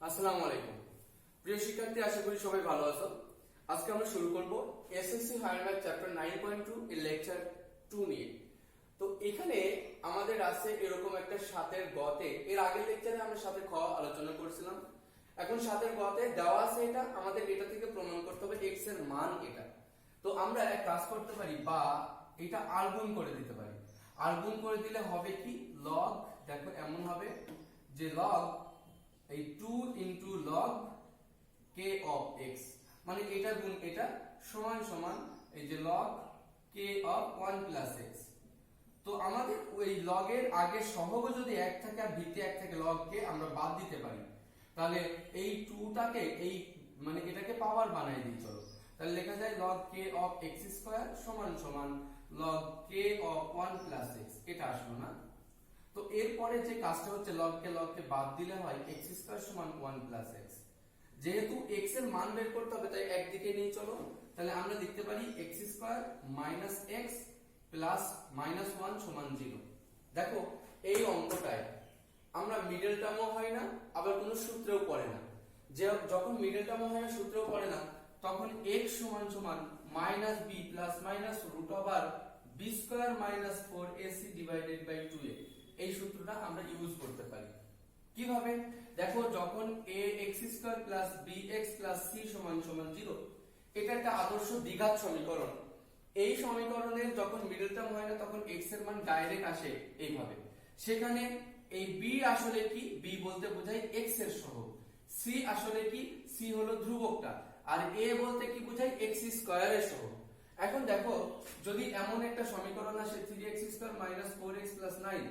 আসসালামু আলাইকুম প্রিয় শিক্ষার্থী, আশা করি সবাই ভালো আছো। আজকে আমরা শুরু করব এসএসসি হায়ার ম্যাথ চ্যাপ্টার 9.2 এর লেকচার 2 নিয়ে। তো এখানে আমাদের আছে এরকম একটা 7 এর গতে, এর আগের লেকচারে আমরা 7 এর খ আলোচনা করেছিলাম। এখন 7 এর গতে দেওয়া আছে এটা, আমাদের এটা থেকে প্রমাণ করতে হবে x এর মান এটা। তো আমরা এক কাজ করতে পারি, বা এটা আর গুণ করে দিতে পারি। আর গুণ করে দিলে হবে কি, log, দেখো এমন হবে যে log এই 2 into log k of x, মানে এটা গুণ এটা সমান সমান এই যে log k of 1 plus x। তো আমাদের ওই log এর আগে সহগ যদি 1 থাকে আর ভিতে 1 থাকে, log কে আমরা বাদ দিতে পারি। তাহলে এই 2 টাকে এই মানে এটাকে পাওয়ার বানাই দিই, চলো তাহলে লেখা যায় log k of x square সমান সমান log k of 1 plus x, এটা আসলো না। তো এরপরে যে কাজটা হচ্ছে log কে বাদ দিলে হয় x স্কয়ার সমান 1 plus x। যেহেতু x এর মান বের করতে হবে তাই একদিকে নিয়ে চলো, তাহলে আমরা লিখতে পারি x square minus x plus minus 1 সমান 0। দেখো এই অঙ্কটায় আমরা মিডল টার্মও হয় না, আবার কোনো সূত্রেও পড়ে না। যে যখন মিডল টার্মও হয় না, সূত্রেও পড়ে না, তখন x সমান সমান minus b plus minus root over b square minus 4ac divided by 2a, এই সূত্রটা আমরা ইউজ করতে পারি। কিভাবে দেখো, যখন ax square plus bx plus c সমান সমান 0, এটা একটা আদর্শ দ্বিঘাত সমীকরণ। এই সমীকরণের যখন মিডল টার্ম হয় না, তখন x এর মান ডাইরেক্ট আসে এইভাবে। সেখানে এই b আসলে কি, b বলতে বোঝায় x এর সহগ, c আসলে কি, c হলো ধ্রুবকটা, আর a বলতে কি বোঝায় x স্কয়ারের সহগ। এখন দেখো যদি এমন একটা সমীকরণ আসে 3x square minus 4x plus 9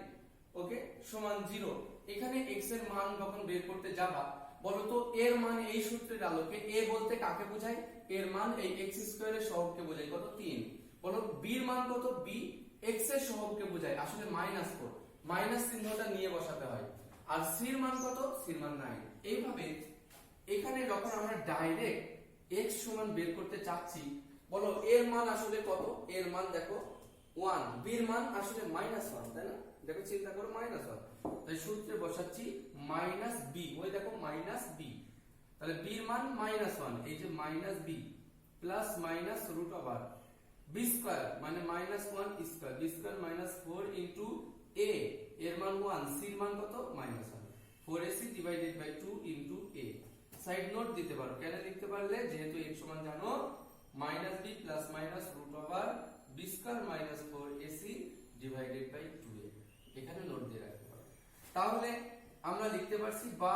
ওকে সমান 0, এখানে x এর মান যখন বের করতে যাবা, বলো তো এর মান এই সূত্রের আলোকে a বলতে কাকে বোঝায়, এর মান এই x স্কয়ারের সহগকে বোঝায়, কত 3। বলো b এর মান কত, b x এর সহগকে বোঝায়, আসলে মাইনাস 4, মাইনাস চিহ্নটা নিয়ে বসাতে হয়। আর c এর মান কত, c এর মান 9। এইভাবে এখানে যখন আমরা ডাইরেক্ট x সমান বের করতে চাচ্ছি, বলো এর মান আসলে কত, এর মান দেখো 1, b এর মান আসলে মাইনাস 1, তাই না? দেখো চিন্তা করো মাইনাস 1, তাই সূত্রে বসাচ্ছি মাইনাস b, ওই দেখো মাইনাস b, তাহলে b এর মান মাইনাস 1, এই যে minus b plus minus root over b square মানে minus 1 square, b square minus 4 into a, এর মান 1, c এর মান কত minus 1, 4ac divided by 2 into a। Side note দিতে পারো, কেন লিখতে পারলে, যেহেতু x সমান জানো minus b plus minus root over b square minus 4ac divided by 2a, এখানে নোট দিয়ে রাখতে পারো। তাহলে আমরা লিখতে পারছি বা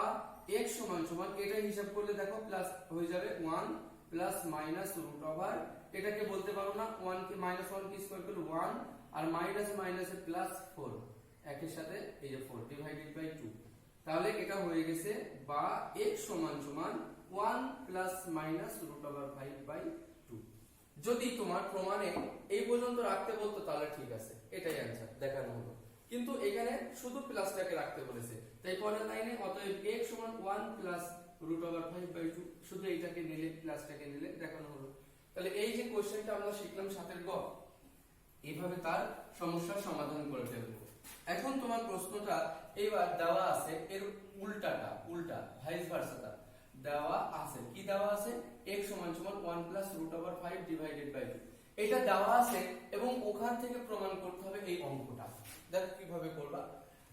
x সমান সমান এটা হিসাব করলে দেখো প্লাস হয়ে যাবে 1 প্লাস মাইনাস রুট ওভার, এটাকে বলতে পারো না 1 কে মাইনাস 1 কে স্কয়ার করলে 1, আর মাইনাস মাইনাসে প্লাস 4, একের সাথে এই যে 4 ডিভাইডেড বাই 2। তাহলে এটা হয়ে গেছে বা x সমান সমান 1 plus minus root over 5 by 2। যদি তোমার প্রমাণে এই পর্যন্ত রাখতে বলতো তাহলে ঠিক আছে, এটাই অ্যানসার দেখানো হলো। কিন্তু এখানে শুধু প্লাসটাকে রাখতে বলেছে, তাই পরের লাইনে অতএব x সমান 1 প্লাস রুট ওভার 5 বাই 2, শুধু এইটাকে নিলে প্লাসটাকে নিলে দেখানো হলো। তাহলে এই যে কোশ্চেনটা আমরা শিখলাম 7 এর গ, এইভাবে তার সমস্যার সমাধান করে ফেলবো। এখন তোমার প্রশ্নটা এবার দেওয়া আছে এর উল্টাটা, উল্টা ভাইস ভার্সাটা দেওয়া আছে। কি দেওয়া আছে, x সমান সমান 1 plus root over 5 divided by 2, এটা দেওয়া আছে এবং ওখান থেকে প্রমাণ করতে হবে এই অঙ্কটা। দেখো কিভাবে করবা।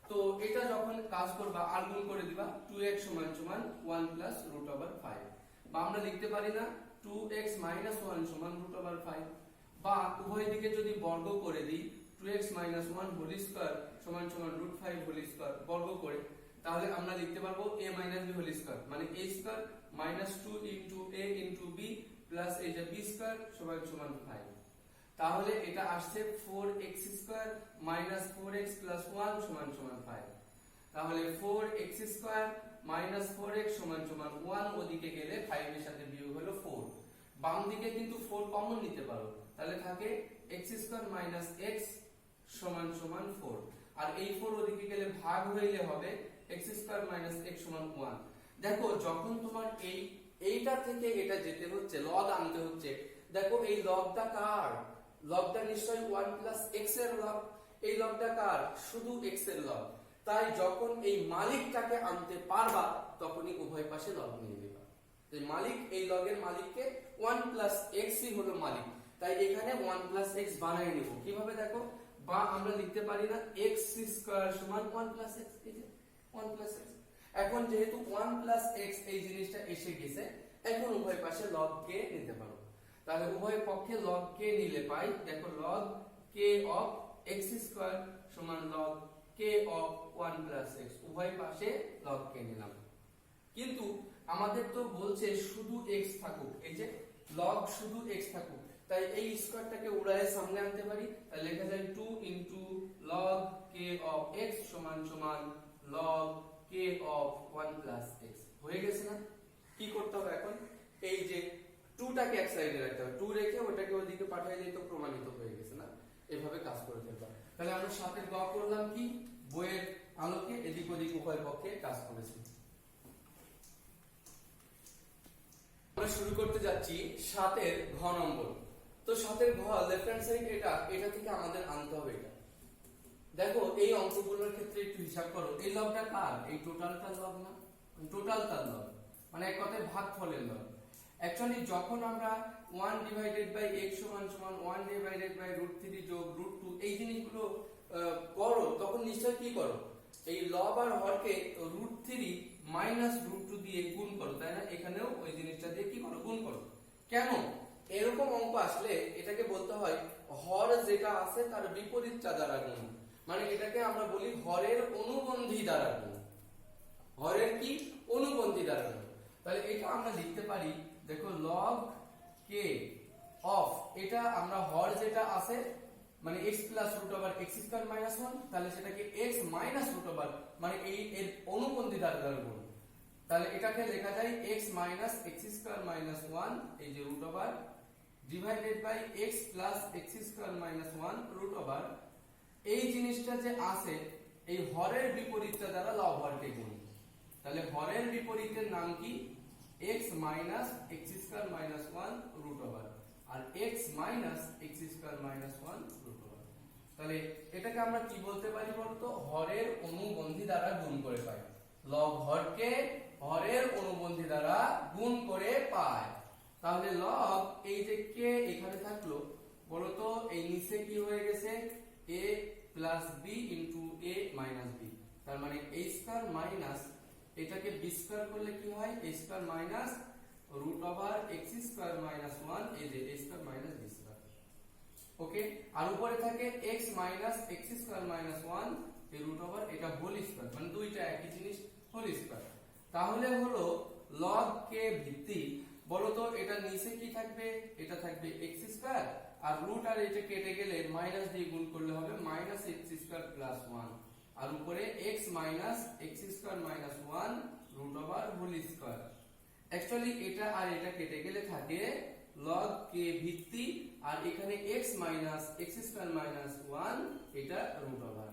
তো এটা যখন কাজ করবা আর গুণ করে দিবা, 2x সমান সমান 1 প্লাস রুট ওভার 5, বা আমরা লিখতে পারি না 2x মাইনাস 1 সমান রুট ওভার 5, বা উভয় দিকে যদি বর্গ করে দিই 2x মাইনাস 1 হোল স্কয়ার সমান সমান রুট 5 হোল স্কয়ার বর্গ করে, তাহলে আমরা লিখতে পারবো a minus b whole square মানে a square minus 2 into a into b plus এই যে b স্কয়ার সমান সমান 5। তাহলে এটা আসছে 4x square minus 4x plus 1 সমান সমান 5। তাহলে 4x স্কয়ার মাইনাস 4x সমান সমান 1, ওদিকে গেলে 5 এর সাথে বিয়োগ হলো 4, বাম দিকে কিন্তু 4 কমন নিতে পারো, তাহলে থাকে x স্কয়ার মাইনাস x সমান সমান 4, আর এই 4 ওদিকে গেলে ভাগ হইলে হবে x স্কয়ার মাইনাস x সমান 1। দেখো যখন তোমার এইটা থেকে এটা যেতে হচ্ছে, লগ আনতে হচ্ছে, দেখো এই লগটা কার, লগটা নিশ্চয়ই 1 প্লাস x এর লগ, এই লগটা কার, শুধু x এর লগ, তাই যখন এই মালিকটাকে আনতে পারবা তখনই উভয় পাশে লগ নিয়ে নেবা। এই মালিক, এই লগের মালিককে 1 প্লাস এক্স ই হলো মালিক, তাই এখানে 1 প্লাস এক্স বানাই নিব। কিভাবে দেখো, বা আমরা লিখতে পারি না এক্স স্কয়ার সমান 1 প্লাস এক্স, এই যে 1 প্লাস এক্স। এখন যেহেতু 1 প্লাস এক্স এই জিনিসটা এসে গেছে, এখন উভয় পাশে লগ কে নিতে পারো। তাহলে উভয় পক্ষে লগ কে নিলে পাই, দেখো log K of x square সমান log K of 1 plus x, উভয় পাশে লগ কে নিলাম। কিন্তু আমাদের তো বলছে শুধু এক্স থাকুক, এই যে লগ শুধু এক্স থাকুক, তাই এই স্কয়ারটাকে উড়ায়ে সামনে আনতে পারি। তাহলে লেখা যায় 2 into log K of x সমান সমান log K of 1 plus x. হয়ে গেছে না? কি করতে হবে এখন, এই যে 2 টাকে এক সাইডে রাখতে হবে, 2 রেখে ওটাকে ওদিকে পাঠিয়ে দিলে তো প্রমাণিত হয়ে গেছে না? এভাবে কাজ করে ফেলতে হবে। তাহলে আমরা সাথে গ করলাম কি, বইয়ের আলোকে এদিক ওদিক উভয় পক্ষে কাজ করেছি। আমরা শুরু করতে যাচ্ছি 7 এর ঘ নম্বর। তো 7 এর ঘ লেফট হ্যান্ড সাইড এটা থেকে আমাদের আনতে হবে এটা। দেখো এই অঙ্কগুলোর ক্ষেত্রে একটু হিসাব করো, এই লগটা কার, এই টোটালটার লগ না, টোটালটার লগ, মানে এক কথায় ভাগফলের লগ। অ্যাকচুয়ালি যখন আমরা 1 ডিভাইডেড বাই x সমান সমান 1 ডিভাইডেড বাই √3 যোগ √2 এই জিনিসগুলো করো, তখন নিশ্চয় কি করো, এই লব আর হরকে √3 মাইনাস √2 দিয়ে গুণ করো, তাই না? এখানেও ওই জিনিসটা দিয়ে কি করো, গুণ করো। কেন? এরকম অঙ্ক আসলে এটাকে বলতে হয় হর যেটা আছে তার বিপরীতটা দ্বারা গুণ, মানে এটাকে আমরা বলি হরের অনুবন্ধী দ্বারা গুণ। হরের কি? অনুবন্ধী দ্বারা গুণ। তাহলে এটা আমরা লিখতে পারি, দেখো লগ কে অফ, এটা আমরা হর যেটা আছে মানে x plus root over x square minus 1, তাহলে সেটাকে x মাইনাস রুট ওভার মানে এই এর অনুবন্ধী দ্বারা গুণ। তাহলে এটাকে লেখা যায় x minus x square minus 1 এই যে root over divided by x plus x square minus 1 root over এই জিনিসটা যে আছে এই হরের বিপরীতটা দ্বারা লব হরকে গুণ। তাহলে হরের বিপরীতের নাম কি, x minus x square minus 1 root over আর x minus x square minus 1 root over. তাহলে এটাকে আমরা কি বলতে পারি বলতো, হরের অনুবন্ধী দ্বারা গুণ করে পাই। লব হরকে হরের অনুবন্ধী দ্বারা গুণ করে পায়। তাহলে লব এই যে কে এখানে থাকলো, বলতো এই নিচে কি হয়ে গেছে, a plus b into a minus b, তার মানে a স্কয়ার মাইনাস এটাকে b স্কয়ার করলে কি হয়, a square minus root over x square minus 1 এই যে a square minus b square. Okay, আর উপরে থাকে x minus x square minus 1 এই রুট ওভার এটা হোল স্কয়ার, মানে দুইটা একই জিনিস হোল স্কয়ার। তাহলে হলো লগ কে ভিত্তি, বলতো এটা নিচে কি থাকবে, এটা থাকবে x স্কয়ার আর রুট আর এটা কেটে গেলে মাইনাস দিয়ে গুণ করলে হবে মাইনাস x স্কয়ার প্লাস 1 আর উপরে x minus x square minus 1 root over whole square. Actually এটা আর এটা কেটে গেলে থাকে লগ কে ভিত্তি আর এখানে x minus x square minus 1 এটা রুট ওভার।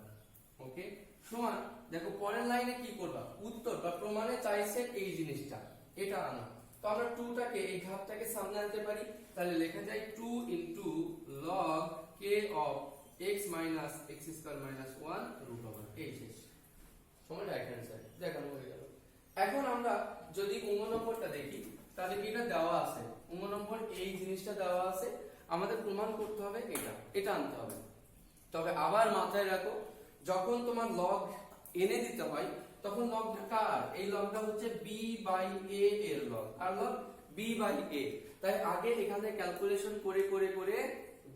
ওকে, সমান দেখো পরের লাইনে কি করবা, উত্তর বা প্রমাণে চাইছে এই জিনিসটা, এটা আনো। তো আমরা 2 টাকে এই ঘাতটাকে সামনে আনতে পারি, তাহলে লেখা যায় 2 into log K of x minus x square minus 1 root over, এই শেষ। সমান রাইট হ্যান্ড সাইড দেখানো হয়ে গেল। এখন আমরা যদি নম্বরটা দেখি, তাহলে এটা দেওয়া আছে, নম্বর এই জিনিসটা দেওয়া আছে, আমাদের প্রমাণ করতে হবে এটা আনতে হবে। তবে আবার মাথায় রাখো, যখন তোমার লগ এনে দিতে হয় তখন লগটা কার, এই লগটা হচ্ছে b বাই a এর লগ, আর লগ b বাই a। তাই আগে এখানে ক্যালকুলেশন করে করে করে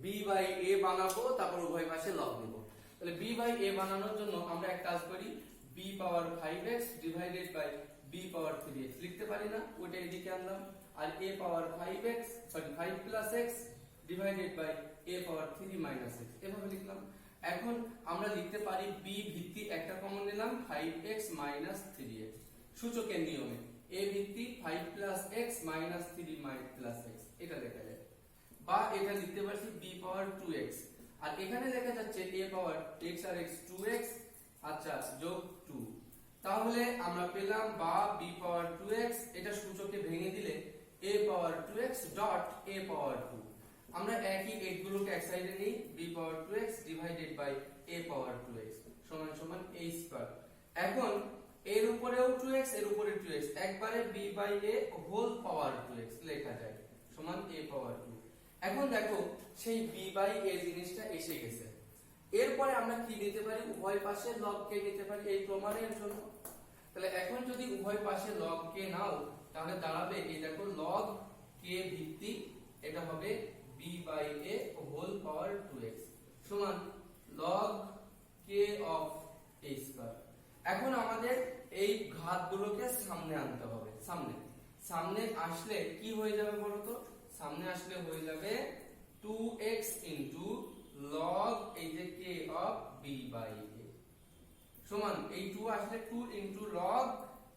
b বাই a বানাবো, তারপর উভয় পাশে লগ দেব। তাহলে b বাই a বানানোর জন্য আমরা এক কাজ করি, b power 5x divided by b power 3x লিখতে পারি না, ওটা এদিকে আনলাম, আর a power 5x sorry 5 plus x divided by a power 3 minus x এভাবে লিখলাম। এখন আমরা লিখতে পারি b ভিত্তি একটা কমন নিলাম 5x মাইনাস 3x, সূচকের নিয়মে a ভিত্তি 5 plus x minus 3 plus x এটা লেখা যায়, বা এটা লিখতে পারছি b পাওয়ার 2x আর এখানে লেখা যাচ্ছে a power x R x 2x আচ্ছা যোগ 2। তাহলে আমরা পেলাম বা b পাওয়ার 2x এটা সূচকে ভেঙে দিলে a power 2x dot a power 2। আমরা একই এগুলোকে এক সাইডে নেই, b power 2x divided by a power 2x সমান সমান a স্কয়ার। এখন এর উপরেও 2x, এর উপরে 2x, একবারে b by a whole power 2x লেখা যায় সমান a পাওয়ার 2। এখন দেখো সেই b বাই a জিনিসটা এসে গেছে। এরপরে আমরা কি নিতে পারি, উভয় পাশে log k নিতে পারি এই প্রমাণের জন্য। তাহলে এখন যদি উভয় পাশে log k নাও তাহলে দাঁড়াবে এই দেখো log k ভিত্তিক এটা হবে b by a whole power 2x সমান log k of a square. এখন আমাদের এই ঘাতগুলোকে সামনে আনতে হবে। সামনে আসলে কি হয়ে যাবে বলো তো, সামনে আসলে হয়ে যাবে 2x ইনটু log এই যে k of b by a সমান এই 2 আসলে 2 into log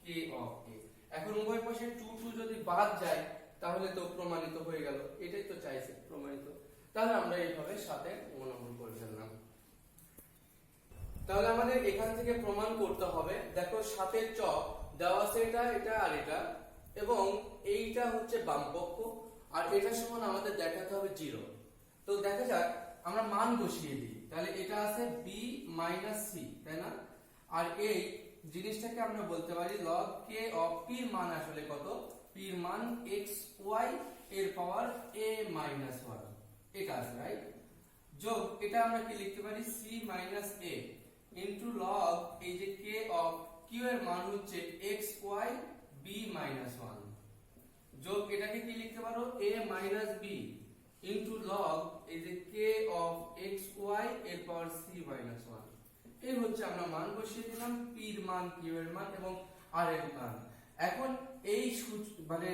k of a। এখন উভয় পাশে 2 যদি বাদ যায় তাহলে তো প্রমাণিত হয়ে গেল, এটাই তো চাইছে প্রমাণিত। তাহলে আমরা এইভাবে সাথে অনুমান করে ফেললাম। তাহলে আমাদের এখান থেকে প্রমাণ করতে হবে, দেখো সাথে চক দেওয়া আছে এটা আর এটা, এবং এইটা হচ্ছে বাম পক্ষ আর এটা সমান আমাদের দেখাতে হবে 0। তো দেখা যাক আমরা মান বসিয়ে দিই। তাহলে এটা আছে b মাইনাস c, তাই না? আর এই জিনিসটাকে আমরা বলতে পারি log k অফ p এর মান আসলে কত, p এর মান xy এর পাওয়ার a মাইনাস 1 এটা আছে, রাইট? যোগ এটা আমরা কি লিখতে পারি c minus a into log এই যে k অফ q এর মান হচ্ছে xy b মাইনাস 1 যোগ এটাকে কি লিখতে পারো a minus b into log এই যে k অফ xy এর পাওয়ার c মাইনাস 1। এই হচ্ছে আমরা মান বসিয়ে দিলাম, p এর মান, q এর মান এবং r এর মান। এখন এই মানে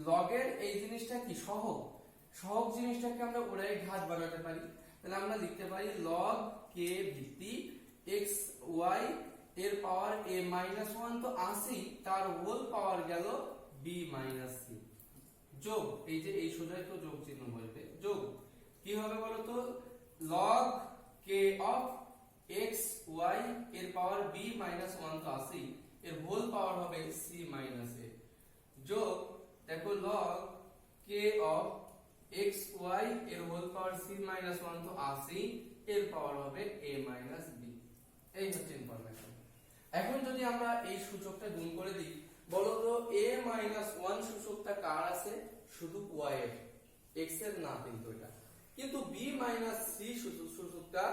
log এর এই জিনিসটা কি সহগ জিনিসটাকে আমরা ওরাই ঘাত বানাতে পারি। তাহলে আমরা লিখতে পারি log k ভিত্তিক x y এর পাওয়ার a মাইনাস 1 তো 80, তার হোল পাওয়ার গেল b মাইনাস c যোগ এই যে এই সোজাই তো যোগ চিহ্ন বলবে, যোগ কি হবে বলো তো, log k of x y এর পাওয়ার b মাইনাস 1 তো 80, এর হোল পাওয়ার হবে c মাইনাস a যোগ দেখো log k of x y এর হোল পাওয়ার c মাইনাস 1 তো 80, এর পাওয়ার হবে a মাইনাস b। এই হচ্ছে ইনফরমেশন। এখন যদি আমরা এই সূচকটা গুণ করে দিই, বলো তো a মাইনাস 1 সূচকটা কার আছে, শুধু y এর, x এর না কিন্তু এটা, কিন্তু b মাইনাস c সূচকটা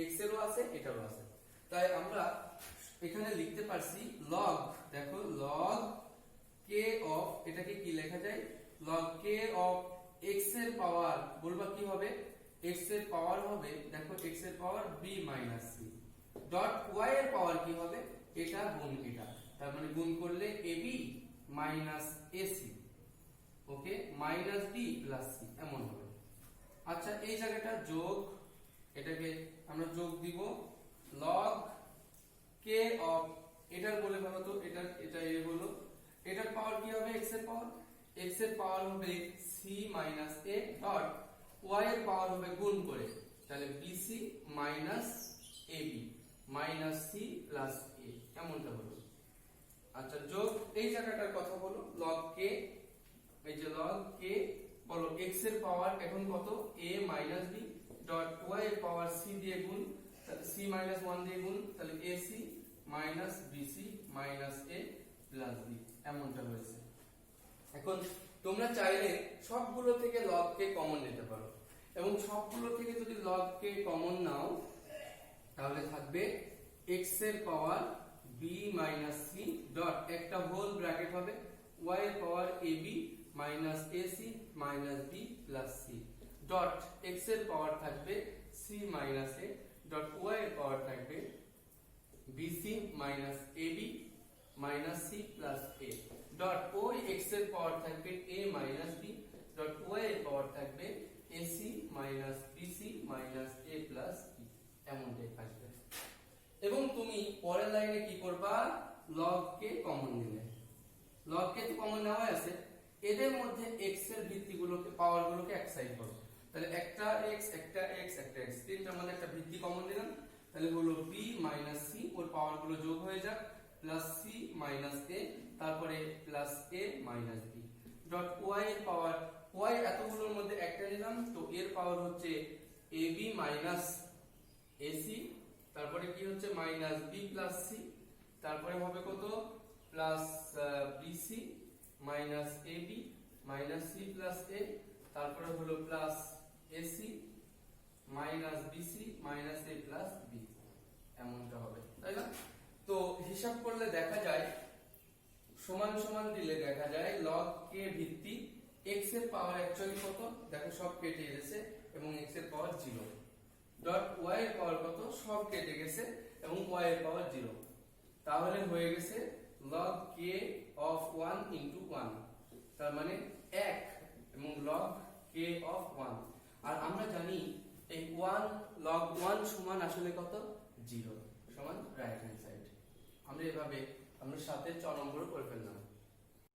x এরও আছে এটারও আছে। তাই আমরা এখানে লিখতে পারছি log, দেখো log k অফ এটাকে কি লেখা যায়, log k অফ x এর পাওয়ার বলবা কি হবে, x এর পাওয়ার হবে দেখো x এর পাওয়ার b minus c dot y এর পাওয়ার কি হবে, এটা গুণ এটা, তার মানে গুণ করলে ab মাইনাস ac ওকে মাইনাস b প্লাস c এমন হবে। আচ্ছা এই জায়গাটা যোগ, এটাকে আমরা যোগ দিব log k অফ এটার বলে ভালো তো এটা এ হলো, এটার পাওয়ার কি হবে x এর পাওয়ার হবে c minus a dot y এর পাওয়ার হবে গুণ করে, তাহলে bc minus ab minus c plus a এমনটা হলো। আচ্ছা যোগ এই জায়গাটার কথা বলো log k, এই যে log k বলো x এর পাওয়ার এখন কত a minus b dot y এর পাওয়ার c দিয়ে গুণ, তাহলে c মাইনাস 1 দিয়ে গুণ, তাহলে ac minus bc minus a plus b এমনটা হয়েছে। এখন তোমরা চাইলে সবগুলো থেকে log k কমন নিতে পারো, এবং সবগুলো থেকে যদি log k কমন নাও তাহলে থাকবে x এর পাওয়ার b মাইনাস c ডট একটা হোল ব্র্যাকেট হবে y এর পাওয়ার ab minus ac minus b plus c dot x এর পাওয়ার থাকবে c minus a dot y এর পাওয়ার থাকবে bc minus ab minus c plus a dot ওই x এর পাওয়ার থাকবে a minus b dot y এর পাওয়ার থাকবে ac minus bc minus a plus b এমনটাই আসবে। এবং তুমি পরের লাইনে কি করবা, log k কমন নিলে, log k তো কমন নেওয়া আছে, এদের মধ্যে x এর ভিত্তিগুলোকে পাওয়ারগুলোকে এক সাইড করো, তাহলে একটা x একটা x একটা x তিনটার মধ্যে একটা ভিত্তি কমন নিলাম, তাহলে হলো b মাইনাস c ওর পাওয়ারগুলো যোগ হয়ে যাক প্লাস c মাইনাস a তারপরে plus a minus b dot y এর পাওয়ার y এতগুলোর মধ্যে একটা নিলাম, তো এর পাওয়ার হচ্ছে ab মাইনাস ac তারপরে কি হচ্ছে মাইনাস b প্লাস c তারপরে হবে কত plus BC minus AB minus C plus A, তারপরে হলো plus AC minus BC minus A plus B, এমনটা হবে তাই না? তো হিসাব করলে দেখা যায় সমান সমান দিলে দেখা যায় log k ভিত্তি x এর পাওয়ার অ্যাকচুয়ালি কত দেখো সব কেটে গেছে এবং x এর পাওয়ার 0 ডট y এর পাওয়ার কত সব কেটে গেছে এবং y এর পাওয়ার 0, তাহলে হয়ে গেছে log k of 1 into 1, তার মানে 1 এবং log k of 1। আর আমরা জানি এই 1 log 1 সমান আসলে কত 0 সমান রাইট হ্যান্ড সাইড। আমরা এভাবে আমরা 7 এর 4 নম্বর করে ফেললাম।